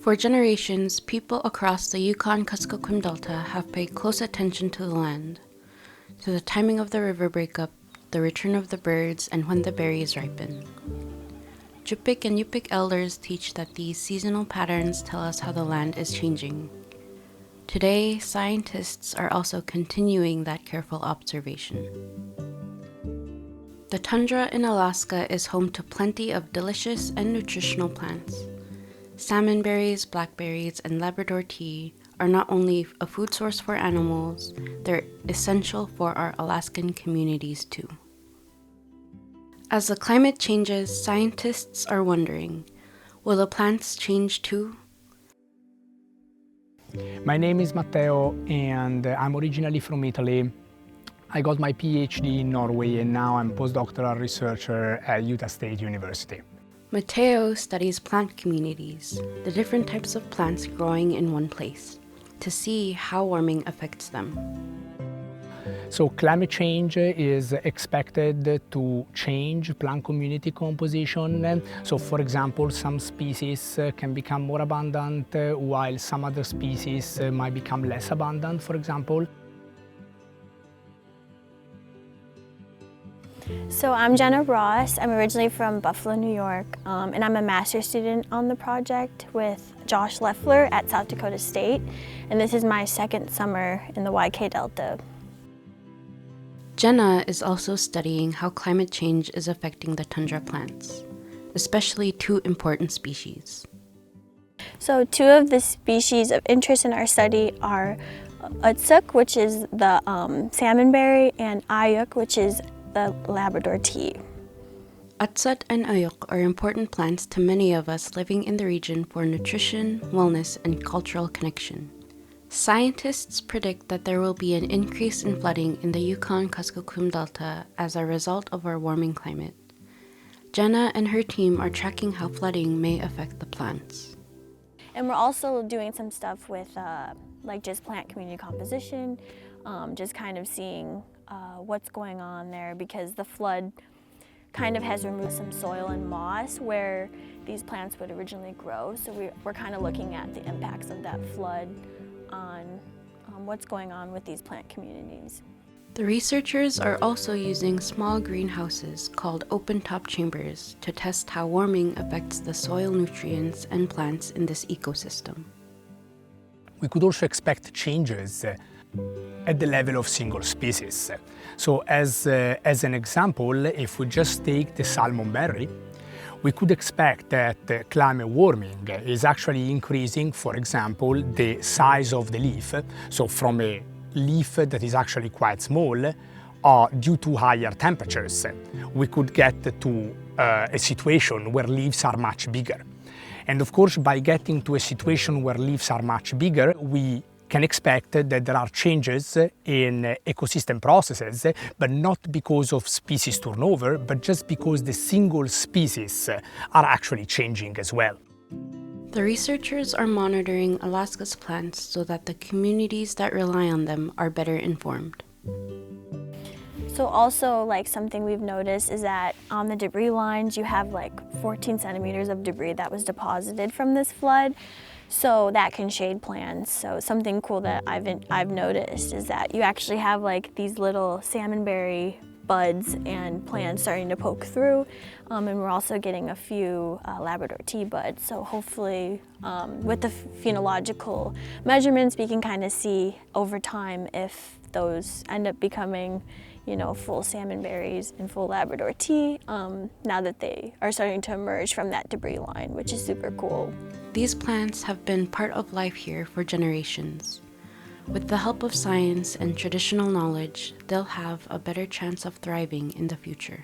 For generations, people across the Yukon-Kuskokwim Delta have paid close attention to the land, to the timing of the river breakup, the return of the birds, and when the berries ripen. Yupik and Yupik elders teach that these seasonal patterns tell us how the land is changing. Today, scientists are also continuing that careful observation. The tundra in Alaska is home to plenty of delicious and nutritional plants. Salmon berries, blackberries, and Labrador tea are not only a food source for animals, they're essential for our Alaskan communities too. As the climate changes, scientists are wondering, will the plants change too? My name is Matteo and I'm originally from Italy. I got my PhD in Norway and now I'm a postdoctoral researcher at Utah State University. Matteo studies plant communities, the different types of plants growing in one place, to see how warming affects them. So climate change is expected to change plant community composition. So for example, some species can become more abundant while some other species might become less abundant, for example. So I'm Jenna Ross. I'm originally from Buffalo, New York, and I'm a master's student on the project with Josh Leffler at South Dakota State, and this is my second summer in the YK Delta. Jenna is also studying how climate change is affecting the tundra plants, especially two important species. So two of the species of interest in our study are utsuk, which is the salmonberry, and ayuk, which is the Labrador tea. Atsat and ayuk are important plants to many of us living in the region for nutrition, wellness, and cultural connection. Scientists predict that there will be an increase in flooding in the Yukon-Kuskokwim Delta as a result of our warming climate. Jenna and her team are tracking how flooding may affect the plants. And we're also doing some stuff with like just plant community composition, just kind of seeing what's going on there, because the flood kind of has removed some soil and moss where these plants would originally grow. So we're kind of looking at the impacts of that flood on what's going on with these plant communities. The researchers are also using small greenhouses called open-top chambers to test how warming affects the soil nutrients and plants in this ecosystem. We could also expect changes at the level of single species. So as an example, if we just take the salmonberry, we could expect that climate warming is actually increasing, for example, the size of the leaf. So from a leaf that is actually quite small, due to higher temperatures, we could get to a situation where leaves are much bigger. And of course, by getting to a situation where leaves are much bigger, we can expect that there are changes in ecosystem processes, but not because of species turnover, but just because the single species are actually changing as well. The researchers are monitoring Alaska's plants so that the communities that rely on them are better informed. So also, like, something we've noticed is that on the debris lines you have like 14 centimeters of debris that was deposited from this flood. So that can shade plants. So something cool that I've noticed is that you actually have like these little salmonberry buds and plants starting to poke through, and we're also getting a few Labrador tea buds. So hopefully with the phenological measurements we can kind of see over time if those end up becoming, you know, full salmonberries and full Labrador tea, now that they are starting to emerge from that debris line, which is super cool. These plants have been part of life here for generations. With the help of science and traditional knowledge, they'll have a better chance of thriving in the future.